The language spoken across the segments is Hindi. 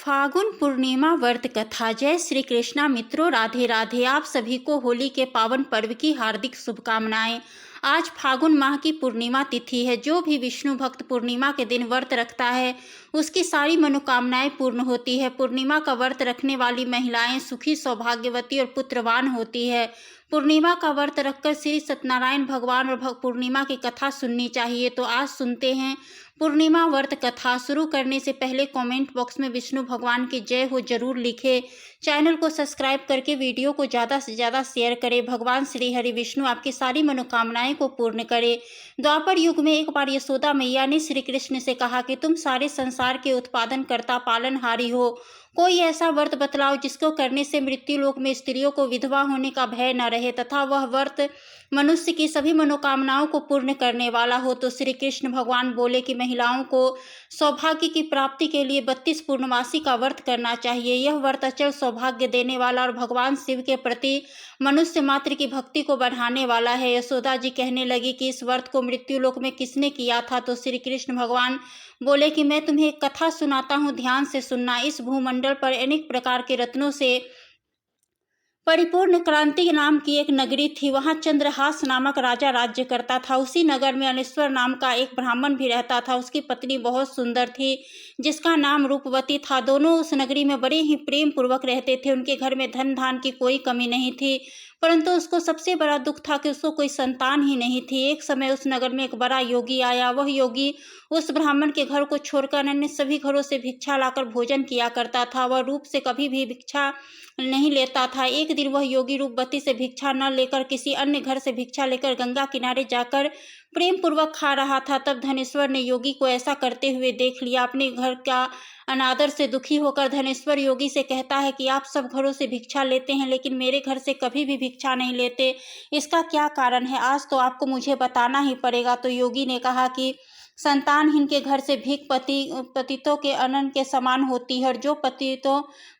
फागुन पूर्णिमा व्रत कथा। जय श्री कृष्णा मित्रों, राधे राधे। आप सभी को होली के पावन पर्व की हार्दिक शुभकामनाएं। आज फागुन माह की पूर्णिमा तिथि है। जो भी विष्णु भक्त पूर्णिमा के दिन व्रत रखता है उसकी सारी मनोकामनाएं पूर्ण होती है। पूर्णिमा का व्रत रखने वाली महिलाएं सुखी, सौभाग्यवती और पुत्रवान होती है। पूर्णिमा का व्रत रखकर श्री सत्यनारायण भगवान और पूर्णिमा की कथा सुननी चाहिए। तो आज सुनते हैं पूर्णिमा व्रत कथा। शुरू करने से पहले कमेंट बॉक्स में विष्णु भगवान की जय हो जरूर लिखें। चैनल को सब्सक्राइब करके वीडियो को ज़्यादा से ज़्यादा शेयर करें। भगवान श्री हरि विष्णु आपकी सारी मनोकामनाएं को पूर्ण करे। द्वापर युग में एक बार यशोदा मैया ने श्री कृष्ण से कहा कि तुम सारे संसार के उत्पादन करता पालनहारी हो। कोई ऐसा व्रत बतलाओ जिसको करने से मृत्यु लोक में स्त्रियों को विधवा होने का भय न रहे तथा वह व्रत मनुष्य की सभी मनोकामनाओं को पूर्ण करने वाला हो। तो श्री कृष्ण भगवान बोले कि महिलाओं को सौभाग्य की प्राप्ति के लिए 32 पूर्णमासी का व्रत करना चाहिए। यह व्रत अचल सौभाग्य देने वाला और भगवान शिव के प्रति मनुष्य मात्र की भक्ति को बढ़ाने वाला है। यशोदा जी कहने लगी कि इस व्रत को मृत्यु लोक में किसने किया था। तो श्री कृष्ण भगवान बोले कि मैं तुम्हें एक कथा सुनाता हूँ, ध्यान से सुनना। इस भूमंडल पर अनेक प्रकार के रत्नों से परिपूर्ण क्रांति नाम की एक नगरी थी। वहां चंद्रहास नामक राजा राज्य करता था। उसी नगर में अनेश्वर नाम का एक ब्राह्मण भी रहता था। उसकी पत्नी बहुत सुंदर थी जिसका नाम रूपवती था। दोनों उस नगरी में बड़े ही प्रेम पूर्वक रहते थे। उनके घर में धन धान की कोई कमी नहीं थी, परंतु उसको सबसे बड़ा दुख था कि उसको कोई संतान ही नहीं थी। एक समय उस नगर में एक बड़ा योगी आया। वह योगी उस ब्राह्मण के घर को छोड़कर अन्य सभी घरों से भिक्षा लाकर भोजन किया करता था। वह रूप से कभी भी भिक्षा नहीं लेता था। एक दिन वह योगी रूपवती से भिक्षा न लेकर किसी अन्य घर से भिक्षा लेकर गंगा किनारे जाकर प्रेम पूर्वक खा रहा था। तब धनेश्वर ने योगी को ऐसा करते हुए देख लिया। अपने घर का अनादर से दुखी होकर धनेश्वर योगी से कहता है कि आप सब घरों से भिक्षा लेते हैं लेकिन मेरे घर से कभी भी भिक्षा नहीं लेते, इसका क्या कारण है? आज तो आपको मुझे बताना ही पड़ेगा। तो योगी ने कहा कि संतानहीन के घर से भीख पतितों के अन्न के समान होती है और जो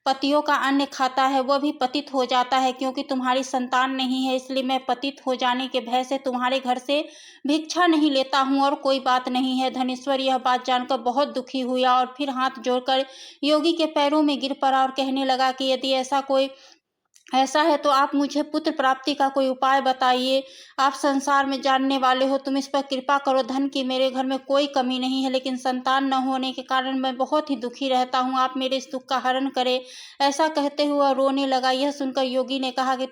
पतियों का अन्न खाता है वह भी पतित हो जाता है। क्योंकि तुम्हारी संतान नहीं है इसलिए मैं पतित हो जाने के भय से तुम्हारे घर से भिक्षा नहीं लेता हूँ, और कोई बात नहीं है। धनेश्वर यह बात जानकर बहुत दुखी हुआ और फिर हाथ जोड़कर योगी के पैरों में गिर पड़ा और कहने लगा कि यदि ऐसा है तो आप मुझे पुत्र प्राप्ति का कोई उपाय बताइए। आप संसार में जानने वाले हो, तुम इस पर कृपा करो। धन की मेरे घर में कोई कमी नहीं है लेकिन संतान न होने के कारण मैं बहुत ही दुखी रहता हूँ। आप मेरे इस दुख का हरण करें। ऐसा कहते हुए रोने लगा। यह सुनकर योगी ने कहा कि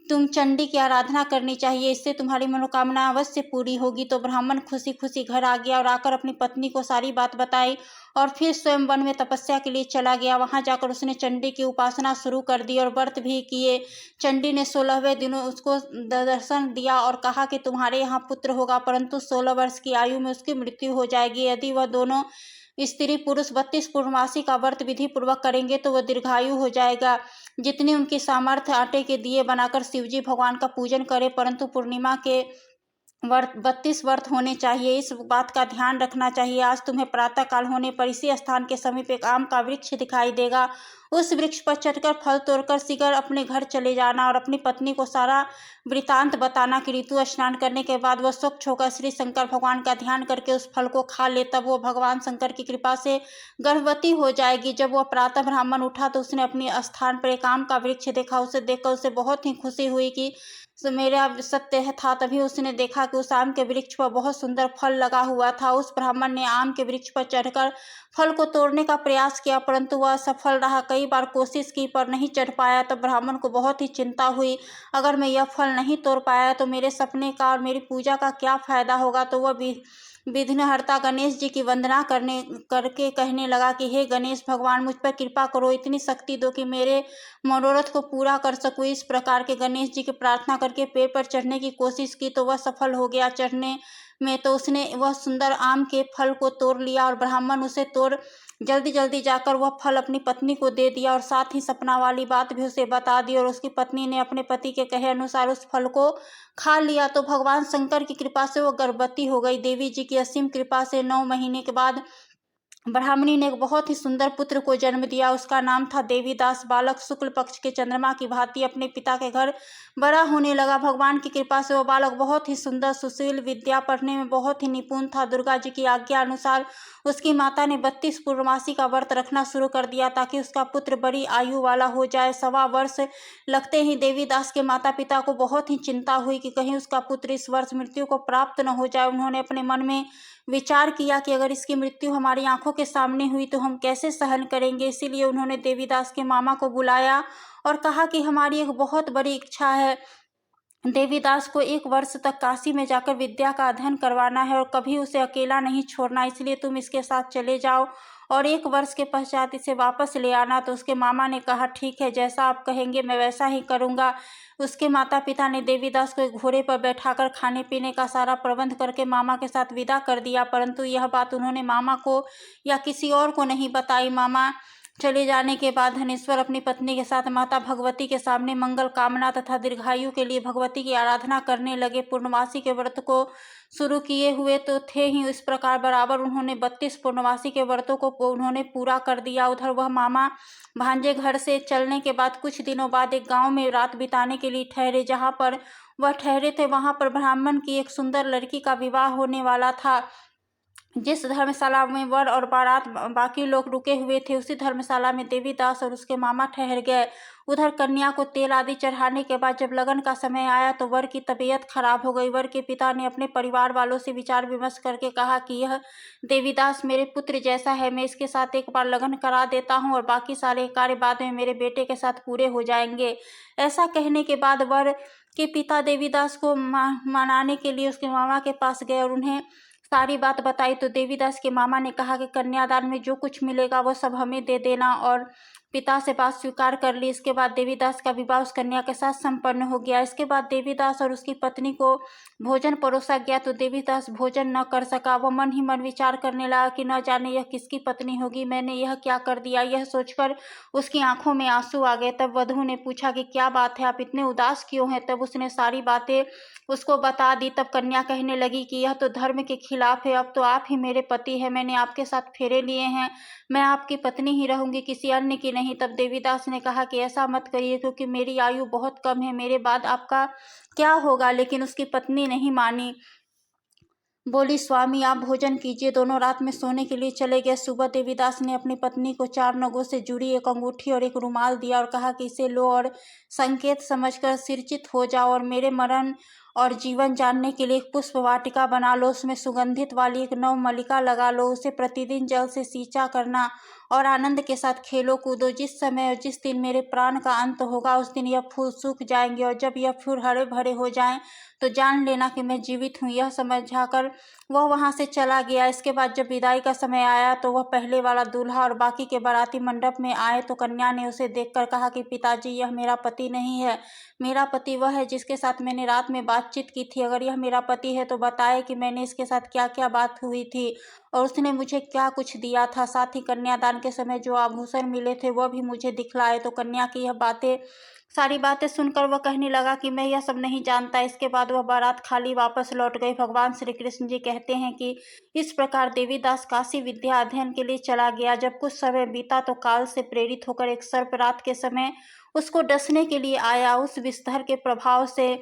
तुम चंडी की आराधना करनी चाहिए, इससे तुम्हारी मनोकामना अवश्य पूरी होगी। तो ब्राह्मण खुशी खुशी घर आ गया और आकर अपनी पत्नी को सारी बात बताई और फिर स्वयं वन में तपस्या के लिए चला गया। वहां जाकर उसने चंडी की उपासना शुरू कर दी और व्रत भी किए। चंडी ने 16वें दिन उसको दर्शन दिया और कहा कि तुम्हारे यहाँ पुत्र होगा, परंतु 16 वर्ष की आयु में उसकी मृत्यु हो जाएगी। यदि वह दोनों स्त्री पुरुष 32 पूर्णमासी का व्रत विधि पूर्वक करेंगे तो वह दीर्घायु हो जाएगा। जितनी उनकी सामर्थ्य आटे के दिए बनाकर शिवजी भगवान का पूजन करें, परंतु पूर्णिमा के व्रत 32 व्रत होने चाहिए। इस बात का ध्यान रखना चाहिए। आज तुम्हें प्रातः काल होने पर इसी स्थान के समीप एक आम का वृक्ष दिखाई देगा। उस वृक्ष पर चढ़कर फल तोड़कर शीघ्र अपने घर चले जाना और अपनी पत्नी को सारा वृतांत बताना कि ऋतु स्नान करने के बाद वह स्वच्छ होकर श्री शंकर भगवान का ध्यान करके उस फल को खा ले, तब वो भगवान शंकर की कृपा से गर्भवती हो जाएगी। जब वह प्रातः ब्राह्मण उठा तो उसने अपने स्थान पर एक आम का वृक्ष देखा। उसे देखकर उसे बहुत ही खुशी हुई कि मेरा सत्य था। तभी उसने देखा कि उस आम के वृक्ष पर बहुत सुंदर फल लगा हुआ था। उस ब्राह्मण ने आम के वृक्ष पर चढ़कर फल को तोड़ने का प्रयास किया, परंतु वह असफल रहा। कई बार कोशिश की पर नहीं चढ़ पाया। तब ब्राह्मण को बहुत ही चिंता हुई, अगर मैं यह फल नहीं तोड़ पाया तो मेरे सपने का और मेरी पूजा का क्या फायदा होगा। तो वह विघ्नहर्ता गणेश जी की वंदना करके कहने लगा कि हे गणेश भगवान, मुझ पर कृपा करो, इतनी शक्ति दो कि मेरे मनोरथ को पूरा कर सकूं। इस प्रकार के गणेश जी की प्रार्थना करके पेड़ पर चढ़ने की कोशिश की तो वह सफल हो गया चढ़ने में। तो उसने वह सुंदर आम के फल को तोड़ लिया और ब्राह्मण उसे तोड़ जल्दी जल्दी जाकर वह फल अपनी पत्नी को दे दिया और साथ ही सपना वाली बात भी उसे बता दी। और उसकी पत्नी ने अपने पति के कहे अनुसार उस फल को खा लिया। तो भगवान शंकर की कृपा से वो गर्भवती हो गई। देवी जी की असीम कृपा से 9 महीने के बाद ब्राह्मणी ने एक बहुत ही सुंदर पुत्र को जन्म दिया। उसका नाम था देवीदास। बालक शुक्ल पक्ष के चंद्रमा की भांति अपने पिता के घर बड़ा होने लगा। भगवान की कृपा से वो बालक बहुत ही सुंदर, सुशील, विद्या पढ़ने में बहुत ही निपुण था। दुर्गा जी की आज्ञा अनुसार उसकी माता ने 32 पूर्णमासी का व्रत रखना शुरू कर दिया ताकि उसका पुत्र बड़ी आयु वाला हो जाए। 1.25 वर्ष लगते ही देवीदास के माता पिता को बहुत ही चिंता हुई कि कहीं उसका पुत्र इस वर्ष मृत्यु को प्राप्त न हो जाए। उन्होंने अपने मन में विचार किया कि अगर इसकी मृत्यु हमारी आंखों के सामने हुई तो हम कैसे सहन करेंगे। इसीलिए उन्होंने देवीदास के मामा को बुलाया और कहा कि हमारी एक बहुत बड़ी इच्छा है, देवीदास को 1 वर्ष तक काशी में जाकर विद्या का अध्ययन करवाना है और कभी उसे अकेला नहीं छोड़ना, इसलिए तुम इसके साथ चले जाओ और 1 वर्ष के पश्चात इसे वापस ले आना। तो उसके मामा ने कहा ठीक है, जैसा आप कहेंगे मैं वैसा ही करूँगा। उसके माता पिता ने देवीदास को एक घोड़े पर बैठाकर खाने पीने का सारा प्रबंध करके मामा के साथ विदा कर दिया, परंतु यह बात उन्होंने मामा को या किसी और को नहीं बताई। मामा चले जाने के बाद धनेश्वर अपनी पत्नी के साथ माता भगवती के सामने मंगल कामना तथा दीर्घायु के लिए भगवती की आराधना करने लगे। पूर्णमासी के व्रत को शुरू किए हुए तो थे ही, इस प्रकार बराबर उन्होंने 32 पूर्णमासी के व्रतों को उन्होंने पूरा कर दिया। उधर वह मामा भांजे घर से चलने के बाद कुछ दिनों बाद एक गांव में रात बिताने के लिए ठहरे। जहां पर वह ठहरे थे वहां पर ब्राह्मण की एक सुंदर लड़की का विवाह होने वाला था। जिस धर्मशाला में वर और बारात बाकी लोग रुके हुए थे, उसी धर्मशाला में देवीदास और उसके मामा ठहर गए। उधर कन्या को तेल आदि चढ़ाने के बाद जब लगन का समय आया तो वर की तबीयत खराब हो गई। वर के पिता ने अपने परिवार वालों से विचार विमर्श करके कहा कि यह देवीदास मेरे पुत्र जैसा है, मैं इसके साथ एक बार लगन करा देता हूँ और बाकी सारे कार्य बाद में मेरे बेटे के साथ पूरे हो जाएंगे। ऐसा कहने के बाद वर के पिता देवीदास को मनाने के लिए उसके मामा के पास गए और उन्हें सारी बात बताई। तो देवीदास के मामा ने कहा कि कन्यादान में जो कुछ मिलेगा वह सब हमें दे देना, और पिता से बात स्वीकार कर ली। इसके बाद देवीदास का विवाह उस कन्या के साथ संपन्न हो गया। इसके बाद देवीदास और उसकी पत्नी को भोजन परोसा गया तो देवीदास भोजन न कर सका। वह मन ही मन विचार करने लगा कि न जाने यह किसकी पत्नी होगी, मैंने यह क्या कर दिया। यह सोचकर उसकी आंखों में आंसू आ गए। तब वधू ने पूछा कि क्या बात है, आप इतने उदास क्यों हैं। तब उसने सारी बातें उसको बता दी। तब कन्या कहने लगी कि यह तो धर्म के खिलाफ है, अब तो आप ही मेरे पति हैं, मैंने आपके साथ फेरे लिए हैं, मैं आपकी पत्नी ही रहूंगी, किसी अन्य की नहीं। तब देवीदास ने कहा कि ऐसा मत करिए, क्योंकि मेरी आयु बहुत कम है, मेरे बाद आपका क्या होगा। लेकिन उसकी पत्नी नहीं मानी, बोली स्वामी आप भोजन कीजिए। दोनों रात में सोने के लिए चले गए। सुबह देवीदास ने अपनी पत्नी को 4 नगों से जुड़ी एक अंगूठी और एक रुमाल दिया और कहा कि इसे लो और संकेत समझकर सिरचित हो जाओ और मेरे मरण और जीवन जानने के लिए एक पुष्प वाटिका बना लो, उसमें सुगंधित वाली एक नवमल्लिका लगा लो, उसे प्रतिदिन जल से सींचा करना और आनंद के साथ खेलो कूदो। जिस समय और जिस दिन मेरे प्राण का अंत होगा उस दिन यह फूल सूख जाएंगे और जब यह फूल हरे भरे हो जाएं तो जान लेना कि मैं जीवित हूँ। यह समझाकर वह वहां से चला गया। इसके बाद जब विदाई का समय आया तो वह पहले वाला दूल्हा और बाकी के बाराती मंडप में आए तो कन्या ने उसे देखकर कहा कि पिताजी यह मेरा पति नहीं है, मेरा पति वह है जिसके साथ मैंने रात में बातचीत की थी। अगर यह मेरा पति है तो बताए कि मैंने इसके साथ क्या क्या बात हुई थी और उसने मुझे क्या कुछ दिया था, साथ ही कन्यादान के समय जो आभूषण मिले थे वह भी मुझे दिखलाए। तो कन्या की यह सारी बातें सुनकर वह कहने लगा कि मैं यह सब नहीं जानता। इसके बाद वह बारात खाली वापस लौट गई। भगवान श्री कृष्ण जी कहते हैं कि इस प्रकार देवीदास काशी विद्या अध्ययन के लिए चला गया। जब कुछ समय बीता तो काल से प्रेरित होकर एक सर्प रात के समय उसको डसने के लिए आया। उस विषधर के प्रभाव से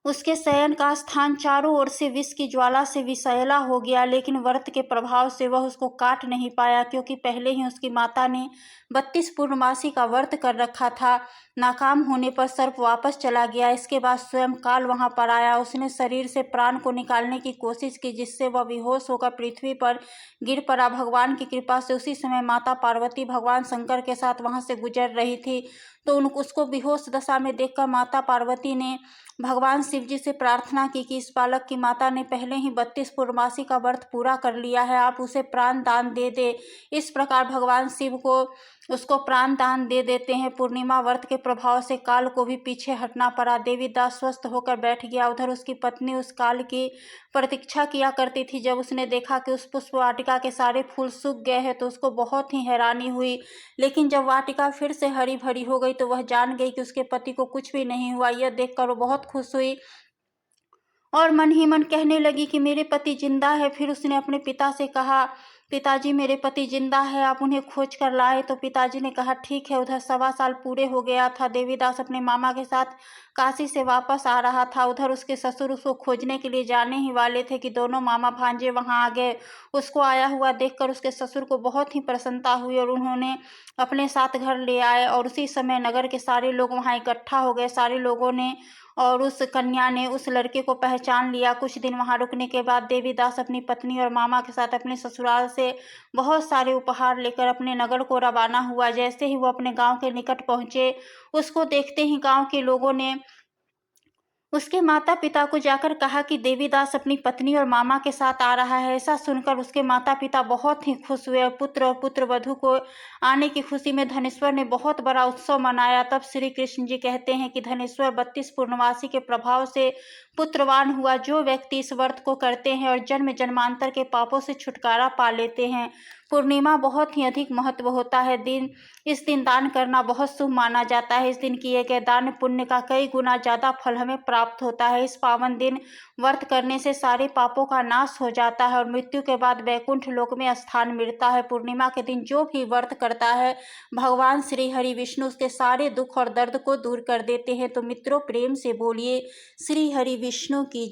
उसके शयन का स्थान चारों ओर से विष की ज्वाला से विषैला हो गया, लेकिन व्रत के प्रभाव से वह उसको काट नहीं पाया, क्योंकि पहले ही उसकी माता ने 32 पूर्णमासी का व्रत कर रखा था। नाकाम होने पर सर्प वापस चला गया। इसके बाद स्वयं काल वहां पर आया। उसने शरीर से प्राण को निकालने की कोशिश की, जिससे वह बेहोश होकर पृथ्वी पर गिर पड़ा। भगवान की कृपा से उसी समय माता पार्वती भगवान शंकर के साथ वहां से गुजर रही थी। तो उसको बेहोश दशा में देखकर माता पार्वती ने भगवान शिव जी से प्रार्थना की कि इस बालक की माता ने पहले ही 32 पूर्णमासी का व्रत पूरा कर लिया है, आप उसे प्राण दान दे दे। इस प्रकार भगवान शिव को उसको प्राण दान दे देते हैं। पूर्णिमा व्रत के प्रभाव से काल को भी पीछे हटना पड़ा। देवीदास स्वस्थ होकर बैठ गया। उधर उसकी पत्नी उस काल की प्रतीक्षा किया करती थी। जब उसने देखा कि उस पुष्प वाटिका के सारे फूल सूख गए हैं तो उसको बहुत ही हैरानी हुई, लेकिन जब वाटिका फिर से हरी भरी हो गई तो वह जान गई कि उसके पति को कुछ भी नहीं हुआ। यह देखकर वो बहुत खुश हुई और मन ही मन कहने लगी कि मेरे पति जिंदा है। फिर उसने अपने पिता से कहा पिताजी, मेरे पति जिंदा है, आप उन्हें खोज कर लाए। तो पिताजी ने कहा ठीक है। उधर 1.25 साल पूरे हो गया था। देवीदास अपने मामा के साथ काशी से वापस आ रहा था। उधर उसके ससुर उसको खोजने के लिए जाने ही वाले थे कि दोनों मामा भांजे वहां आ गए। उसको आया हुआ देखकर उसके ससुर को बहुत ही प्रसन्नता हुई और उन्होंने अपने साथ घर ले आए। और उसी समय नगर के सारे लोग वहां इकट्ठा हो गए। सारे लोगों ने और उस कन्या ने उस लड़के को पहचान लिया। कुछ दिन वहां रुकने के बाद देवीदास अपनी पत्नी और मामा के साथ अपने ससुराल से बहुत सारे उपहार लेकर अपने नगर को रवाना हुआ। जैसे ही वो अपने गांव के निकट पहुंचे, उसको देखते ही गांव के लोगों ने उसके माता पिता को जाकर कहा कि देवीदास अपनी पत्नी और मामा के साथ आ रहा है। ऐसा सुनकर उसके माता पिता बहुत ही खुश हुए और पुत्र वधू को आने की खुशी में धनेश्वर ने बहुत बड़ा उत्सव मनाया। तब श्री कृष्ण जी कहते हैं कि धनेश्वर 32 पूर्णमासी के प्रभाव से पुत्रवान हुआ। जो व्यक्ति इस व्रत को करते हैं और जन्म जन्मांतर के पापों से छुटकारा पा लेते हैं। पूर्णिमा बहुत ही अधिक महत्व होता है। इस दिन दान करना बहुत शुभ माना जाता है। इस दिन किए गए दान पुण्य का कई गुना ज्यादा फल हमें प्राप्त होता है। इस पावन दिन व्रत करने से सारे पापों का नाश हो जाता है और मृत्यु के बाद वैकुंठ लोक में स्थान मिलता है। पूर्णिमा के दिन जो भी व्रत करता है, भगवान श्री हरि विष्णु उसके सारे दुख और दर्द को दूर कर देते हैं। तो मित्रों, प्रेम से बोलिए श्री हरि विष्णु की